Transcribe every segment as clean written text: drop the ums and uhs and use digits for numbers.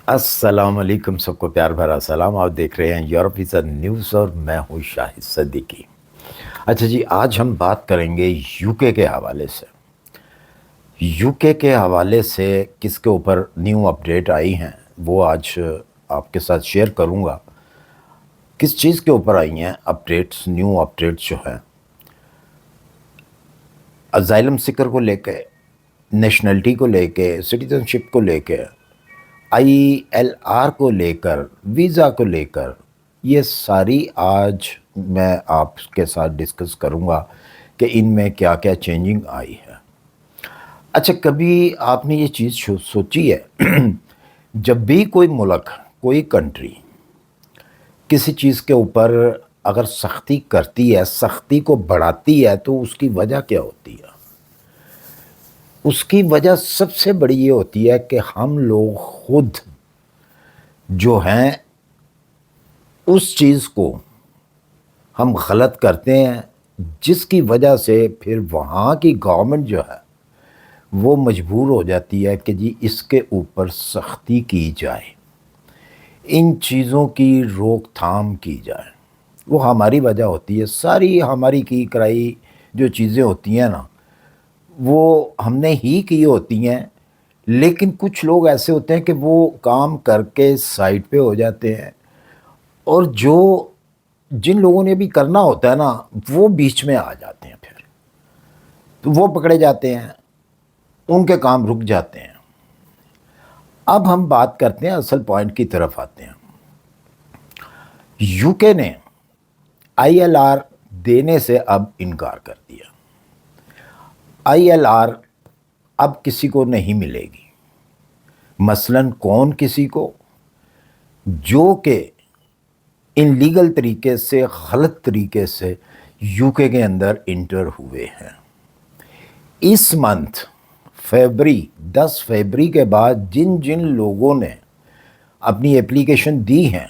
السلام علیکم، سب کو پیار بھرا سلام۔ آپ دیکھ رہے ہیں یورپ ویزا نیوز اور میں ہوں شاہد صدیقی۔ اچھا جی، آج ہم بات کریں گے یو کے حوالے سے۔ یو کے حوالے سے کس کے اوپر نیو اپڈیٹ آئی ہیں وہ آج آپ کے ساتھ شیئر کروں گا۔ کس چیز کے اوپر آئی ہیں اپڈیٹس، نیو اپڈیٹس جو ہیں اسائلم سیکر کو لے کے، نیشنلٹی کو لے کے، سٹیزن شپ کو لے کے، ILR کو لے کر، ویزا کو لے کر، یہ ساری آج میں آپ کے ساتھ ڈسکس کروں گا کہ ان میں کیا کیا چینجنگ آئی ہے۔ اچھا، کبھی آپ نے یہ چیز سوچی ہے جب بھی کوئی ملک، کوئی کنٹری کسی چیز کے اوپر اگر سختی کرتی ہے، سختی کو بڑھاتی ہے، تو اس کی وجہ کیا ہوتی ہے؟ اس کی وجہ سب سے بڑی یہ ہوتی ہے کہ ہم لوگ خود جو ہیں اس چیز کو ہم غلط کرتے ہیں، جس کی وجہ سے پھر وہاں کی گورنمنٹ جو ہے وہ مجبور ہو جاتی ہے کہ جی اس کے اوپر سختی کی جائے، ان چیزوں کی روک تھام کی جائے۔ وہ ہماری وجہ ہوتی ہے، ساری ہماری کی کرائی جو چیزیں ہوتی ہیں نا وہ ہم نے ہی کی ہوتی ہیں، لیکن کچھ لوگ ایسے ہوتے ہیں کہ وہ کام کر کے سائڈ پہ ہو جاتے ہیں، اور جن لوگوں نے بھی کرنا ہوتا ہے نا وہ بیچ میں آ جاتے ہیں، پھر تو وہ پکڑے جاتے ہیں، ان کے کام رک جاتے ہیں۔ اب ہم بات کرتے ہیں، اصل پوائنٹ کی طرف آتے ہیں۔ یو کے نے ILR دینے سے اب انکار کر دیا۔ ILR اب کسی کو نہیں ملے گی۔ مثلاً کون کسی کو؟ جو کہ ان لیگل طریقے سے، غلط طریقے سے یو کے اندر انٹر ہوئے ہیں۔ اس منتھ فیبری 10 فیبری کے بعد جن لوگوں نے اپنی اپلیکیشن دی ہیں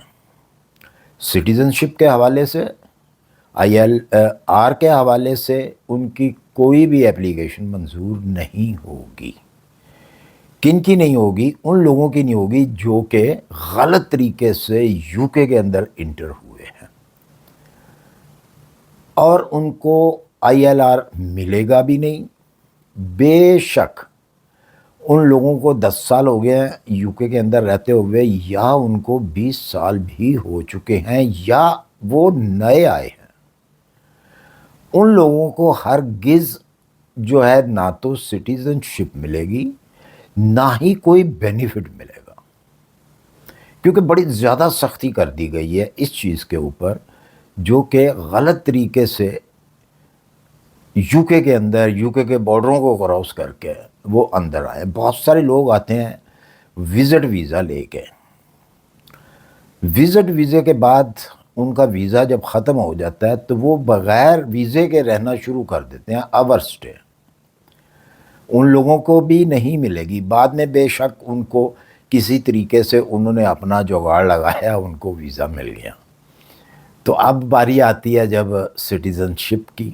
سٹیزن شپ کے حوالے سے، ILR کے حوالے سے، ان کی کوئی بھی اپلیکیشن منظور نہیں ہوگی۔ کن کی نہیں ہوگی؟ ان لوگوں کی نہیں ہوگی جو کہ غلط طریقے سے یو کے اندر انٹر ہوئے ہیں، اور ان کو ILR ملے گا بھی نہیں۔ بے شک ان لوگوں کو 10 سال ہو گئے ہیں یو کے اندر رہتے ہوئے، یا ان کو 20 سال بھی ہو چکے ہیں، یا وہ نئے آئے ہیں، ان لوگوں کو ہرگز جو ہے نہ تو سٹیزن شپ ملے گی، نہ ہی کوئی بینیفٹ ملے گا، کیونکہ بڑی زیادہ سختی کر دی گئی ہے اس چیز کے اوپر، جو کہ غلط طریقے سے یو کے اندر، یو کے بارڈروں کو کراس کر کے وہ اندر آئے۔ بہت سارے لوگ آتے ہیں وزٹ ویزا لے کے، وزٹ ویزے کے بعد ان کا ویزا جب ختم ہو جاتا ہے تو وہ بغیر ویزے کے رہنا شروع کر دیتے ہیں، اوور سٹے۔ ان لوگوں کو بھی نہیں ملے گی۔ بعد میں بے شک ان کو کسی طریقے سے انہوں نے اپنا جگاڑ لگایا، ان کو ویزا مل گیا۔ تو اب باری آتی ہے جب سٹیزن شپ کی،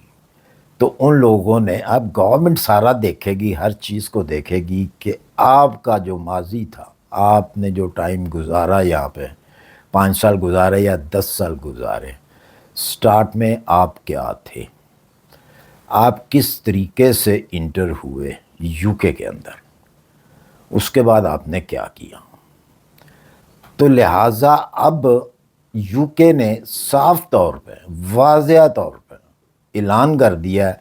تو ان لوگوں نے، اب گورنمنٹ سارا دیکھے گی، ہر چیز کو دیکھے گی کہ آپ کا جو ماضی تھا، آپ نے جو ٹائم گزارا یہاں پہ، 5 سال گزارے یا 10 سال گزارے، سٹارٹ میں آپ کیا تھے، آپ کس طریقے سے انٹر ہوئے یو کے اندر، اس کے بعد آپ نے کیا کیا۔ تو لہٰذا اب یو کے نے صاف طور پہ، واضح طور پہ اعلان کر دیا ہے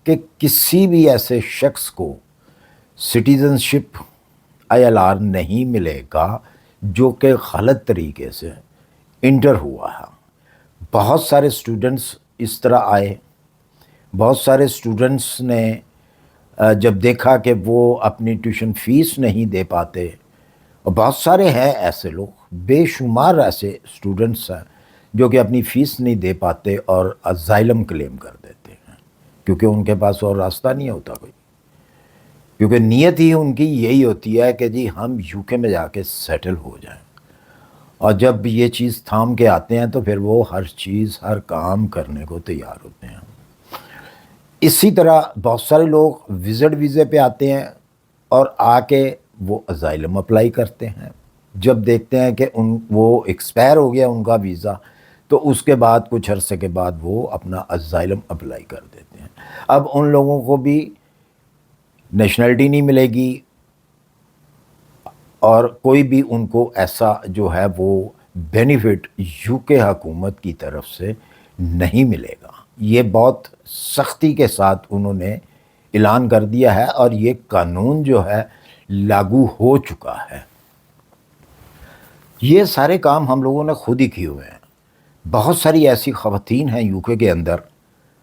کہ کسی بھی ایسے شخص کو سٹیزن شپ ILR نہیں ملے گا جو کہ غلط طریقے سے انٹر ہوا ہے۔ بہت سارے سٹوڈنٹس اس طرح آئے، بہت سارے سٹوڈنٹس نے جب دیکھا کہ وہ اپنی ٹیوشن فیس نہیں دے پاتے، اور بہت سارے ہیں ایسے لوگ، بے شمار ایسے سٹوڈنٹس ہیں جو کہ اپنی فیس نہیں دے پاتے اور اسائلم کلیم کر دیتے ہیں، کیونکہ ان کے پاس اور راستہ نہیں ہوتا کوئی، کیونکہ نیت ہی ان کی یہی ہوتی ہے کہ جی ہم یو کے میں جا کے سیٹل ہو جائیں، اور جب یہ چیز تھام کے آتے ہیں تو پھر وہ ہر چیز، ہر کام کرنے کو تیار ہوتے ہیں۔ اسی طرح بہت سارے لوگ وزٹ ویزے پہ آتے ہیں، اور آ کے وہ اسائلم اپلائی کرتے ہیں۔ جب دیکھتے ہیں کہ وہ ایکسپائر ہو گیا ان کا ویزا، تو اس کے بعد کچھ عرصے کے بعد وہ اپنا اسائلم اپلائی کر دیتے ہیں۔ اب ان لوگوں کو بھی نیشنلٹی نہیں ملے گی، اور کوئی بھی ان کو ایسا جو ہے وہ بینیفٹ یو کے حکومت کی طرف سے نہیں ملے گا۔ یہ بہت سختی کے ساتھ انہوں نے اعلان کر دیا ہے، اور یہ قانون جو ہے لاگو ہو چکا ہے۔ یہ سارے کام ہم لوگوں نے خود ہی کیے ہوئے ہیں۔ بہت ساری ایسی خواتین ہیں یو کے اندر،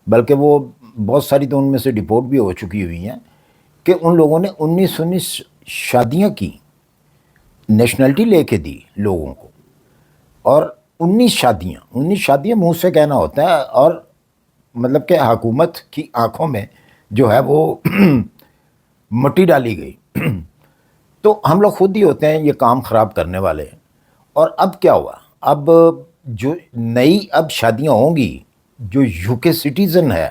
بلکہ وہ بہت ساری تو ان میں سے ڈپورٹ بھی ہو چکی ہوئی ہیں، کہ ان لوگوں نے 19 شادیاں کی، نیشنلٹی لے کے دی لوگوں کو، اور 19 شادیاں منہ سے کہنا ہوتا ہے، اور مطلب کہ حکومت کی آنکھوں میں جو ہے وہ مٹی ڈالی گئی۔ تو ہم لوگ خود ہی ہوتے ہیں یہ کام خراب کرنے والے۔ اور اب کیا ہوا، اب جو نئی اب شادیاں ہوں گی، جو یو کے سٹیزن ہے،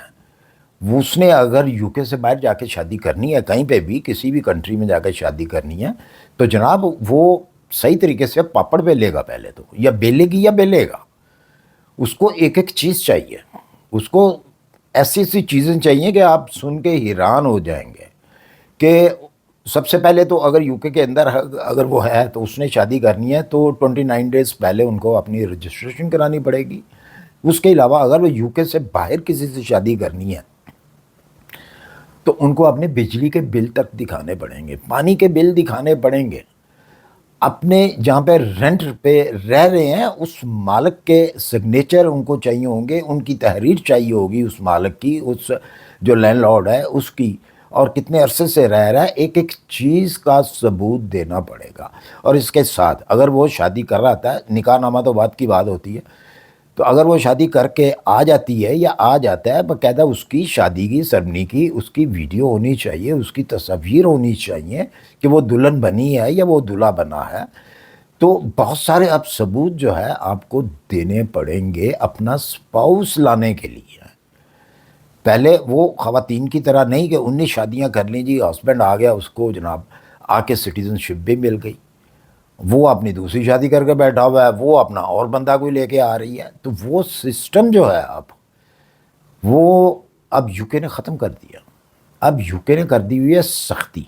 وہ اس نے اگر یو کے سے باہر جا کے شادی کرنی ہے، کہیں پہ بھی کسی بھی کنٹری میں جا کے شادی کرنی ہے، تو جناب وہ صحیح طریقے سے پاپڑ بیلے گا پہلے تو، یا بیلے گی یا بیلے گا۔ اس کو ایک ایک چیز چاہیے، اس کو ایسی ایسی چیزیں چاہیے کہ آپ سن کے حیران ہو جائیں گے۔ کہ سب سے پہلے تو اگر یو کے اندر اگر وہ ہے تو اس نے شادی کرنی ہے تو 29 ڈیز پہلے ان کو اپنی رجسٹریشن کرانی پڑے گی۔ اس کے علاوہ اگر وہ یو کے سے باہر کسی سے شادی کرنی ہے تو ان کو اپنے بجلی کے بل تک دکھانے پڑیں گے، پانی کے بل دکھانے پڑیں گے، اپنے جہاں پہ رینٹ پہ رہ رہے ہیں اس مالک کے سگنیچر ان کو چاہیے ہوں گے، ان کی تحریر چاہیے ہوگی اس مالک کی، اس جو لینڈ لارڈ ہے اس کی، اور کتنے عرصے سے رہ رہا ہے، ایک ایک چیز کا ثبوت دینا پڑے گا۔ اور اس کے ساتھ اگر وہ شادی کر رہا تھا، نکاح نامہ تو بات کی بات ہوتی ہے، تو اگر وہ شادی کر کے آ جاتی ہے یا آ جاتا ہے، باقاعدہ اس کی شادی کی سرمنی کی اس کی ویڈیو ہونی چاہیے، اس کی تصویر ہونی چاہیے کہ وہ دلہن بنی ہے یا وہ دلہا بنا ہے۔ تو بہت سارے اب ثبوت جو ہے آپ کو دینے پڑیں گے اپنا سپاؤس لانے کے لیے۔ پہلے وہ خواتین کی طرح نہیں کہ 19 شادیاں کر لیں جی، ہسبینڈ آ گیا اس کو جناب آ کے سٹیزن شپ بھی مل گئی، وہ اپنی دوسری شادی کر کے بیٹھا ہوا ہے، وہ اپنا اور بندہ کوئی لے کے آ رہی ہے۔ تو وہ سسٹم جو ہے وہ اب یو کے نے ختم کر دیا، اب یو کے نے کر دی ہوئی ہے سختی۔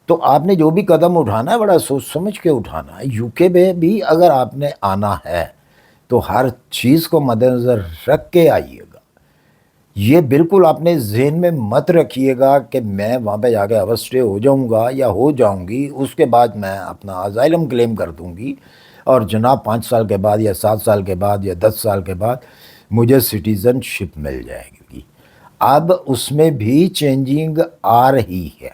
تو آپ نے جو بھی قدم اٹھانا ہے بڑا سوچ سمجھ کے اٹھانا ہے۔ یو کے میں بھی اگر آپ نے آنا ہے تو ہر چیز کو مد نظر رکھ کے آئیے گا۔ یہ بالکل اپنے ذہن میں مت رکھیے گا کہ میں وہاں پہ جا کے اوور اسٹے ہو جاؤں گا یا ہو جاؤں گی، اس کے بعد میں اپنا اسائلم کلیم کر دوں گی، اور جناب 5 سال کے بعد یا 7 سال کے بعد یا 10 سال کے بعد مجھے سٹیزن شپ مل جائے گی۔ اب اس میں بھی چینجنگ آ رہی ہے،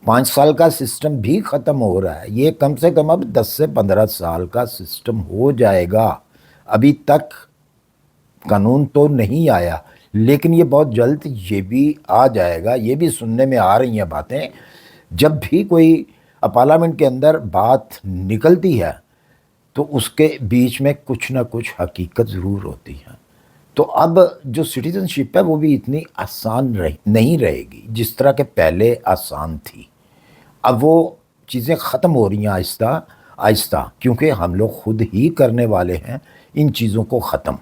5 سال کا سسٹم بھی ختم ہو رہا ہے، یہ کم سے کم اب 10 سے 15 سال کا سسٹم ہو جائے گا۔ ابھی تک قانون تو نہیں آیا، لیکن یہ بہت جلد یہ بھی آ جائے گا۔ یہ بھی سننے میں آ رہی ہیں باتیں، جب بھی کوئی پارلیمنٹ کے اندر بات نکلتی ہے تو اس کے بیچ میں کچھ نہ کچھ حقیقت ضرور ہوتی ہے۔ تو اب جو سٹیزن شپ ہے وہ بھی اتنی آسان نہیں رہے گی جس طرح کہ پہلے آسان تھی۔ اب وہ چیزیں ختم ہو رہی ہیں آہستہ آہستہ، کیونکہ ہم لوگ خود ہی کرنے والے ہیں ان چیزوں کو ختم۔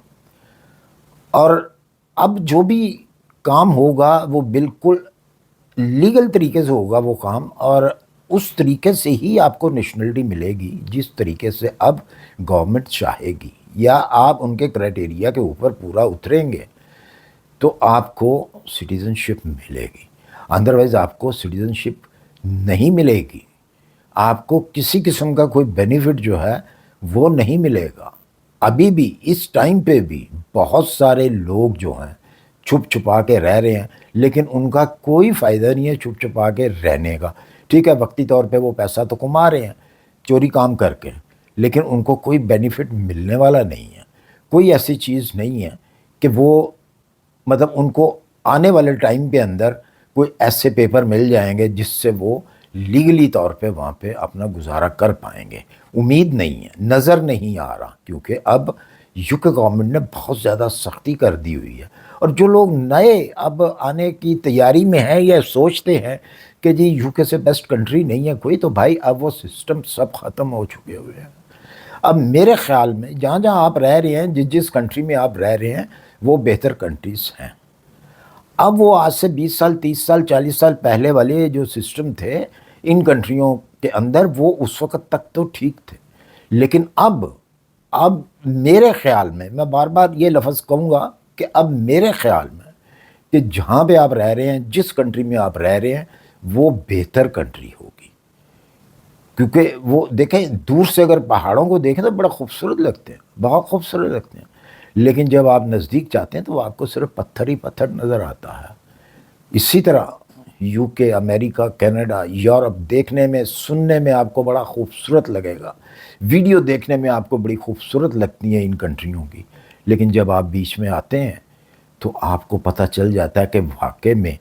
اور اب جو بھی کام ہوگا وہ بالکل لیگل طریقے سے ہوگا وہ کام، اور اس طریقے سے ہی آپ کو نیشنلٹی ملے گی جس طریقے سے اب گورنمنٹ چاہے گی، یا آپ ان کے کرائٹیریا کے اوپر پورا اتریں گے تو آپ کو سٹیزن شپ ملے گی، ادروائز آپ کو سٹیزن شپ نہیں ملے گی، آپ کو کسی قسم کا کوئی بینیفٹ جو ہے وہ نہیں ملے گا۔ ابھی بھی اس ٹائم پہ بھی بہت سارے لوگ جو ہیں چھپ چھپا کے رہ رہے ہیں، لیکن ان کا کوئی فائدہ نہیں ہے چھپ چھپا کے رہنے کا۔ ٹھیک ہے، وقتی طور پہ وہ پیسہ تو کما رہے ہیں چوری کام کر کے، لیکن ان کو کوئی بینیفٹ ملنے والا نہیں ہے، کوئی ایسی چیز نہیں ہے کہ وہ مطلب ان کو آنے والے ٹائم کے اندر کوئی ایسے پیپر مل جائیں گے جس سے وہ لیگلی طور پہ وہاں پہ اپنا گزارا کر پائیں گے۔ امید نہیں ہے، نظر نہیں آ رہا، کیونکہ اب یو کے گورنمنٹ نے بہت زیادہ سختی کر دی ہوئی ہے۔ اور جو لوگ نئے اب آنے کی تیاری میں ہیں یا سوچتے ہیں کہ جی UK سے بیسٹ کنٹری نہیں ہے کوئی، تو بھائی اب وہ سسٹم سب ختم ہو چکے ہوئے ہیں۔ اب میرے خیال میں جہاں جہاں آپ رہ رہے ہیں، جس کنٹری میں آپ رہ رہے ہیں، وہ بہتر کنٹریز ہیں۔ اب وہ آج سے 20 سال 30 سال 40 سال پہلے والے جو سسٹم تھے ان کنٹریوں کے اندر، وہ اس وقت تک تو ٹھیک تھے، لیکن اب میرے خیال میں بار بار یہ لفظ کہوں گا کہ اب میرے خیال میں کہ جہاں پہ آپ رہ رہے ہیں، جس کنٹری میں آپ رہ رہے ہیں، وہ بہتر کنٹری ہوگی، کیونکہ وہ دیکھیں دور سے اگر پہاڑوں کو دیکھیں تو بڑا خوبصورت لگتے ہیں، بہت خوبصورت لگتے ہیں، لیکن جب آپ نزدیک جاتے ہیں تو آپ کو صرف پتھر ہی پتھر نظر آتا ہے۔ اسی طرح UK، امریکہ، کینیڈا، یورپ دیکھنے میں سننے میں آپ کو بڑا خوبصورت لگے گا، ویڈیو دیکھنے میں آپ کو بڑی خوبصورت لگتی ہیں ان کنٹریوں کی، لیکن جب آپ بیچ میں آتے ہیں تو آپ کو پتہ چل جاتا ہے کہ واقع میں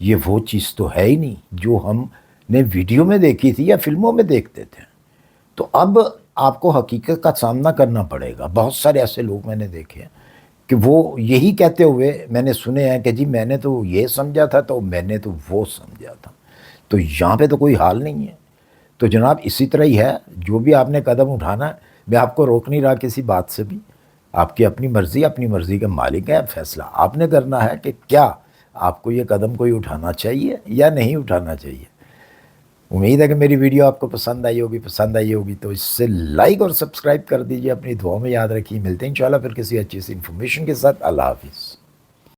یہ وہ چیز تو ہے ہی نہیں جو ہم نے ویڈیو میں دیکھی تھی یا فلموں میں دیکھتے تھے۔ تو اب آپ کو حقیقت کا سامنا کرنا پڑے گا۔ بہت سارے ایسے لوگ میں نے دیکھے ہیں کہ وہ یہی کہتے ہوئے میں نے سنے ہیں کہ جی میں نے تو یہ سمجھا تھا تو میں نے تو وہ سمجھا تھا، تو یہاں پہ تو کوئی حال نہیں ہے۔ تو جناب اسی طرح ہی ہے، جو بھی آپ نے قدم اٹھانا ہے، میں آپ کو روک نہیں رہا کسی بات سے بھی، آپ کی اپنی مرضی کے مالک ہے، فیصلہ آپ نے کرنا ہے کہ کیا آپ کو یہ قدم کوئی اٹھانا چاہیے یا نہیں اٹھانا چاہیے۔ امید ہے کہ میری ویڈیو آپ کو پسند آئی ہوگی تو اس سے لائک اور سبسکرائب کر دیجئے، اپنی دعاؤں میں یاد رکھیے۔ ملتے ہیں انشاءاللہ پھر کسی اچھی سی انفارمیشن کے ساتھ۔ اللہ حافظ۔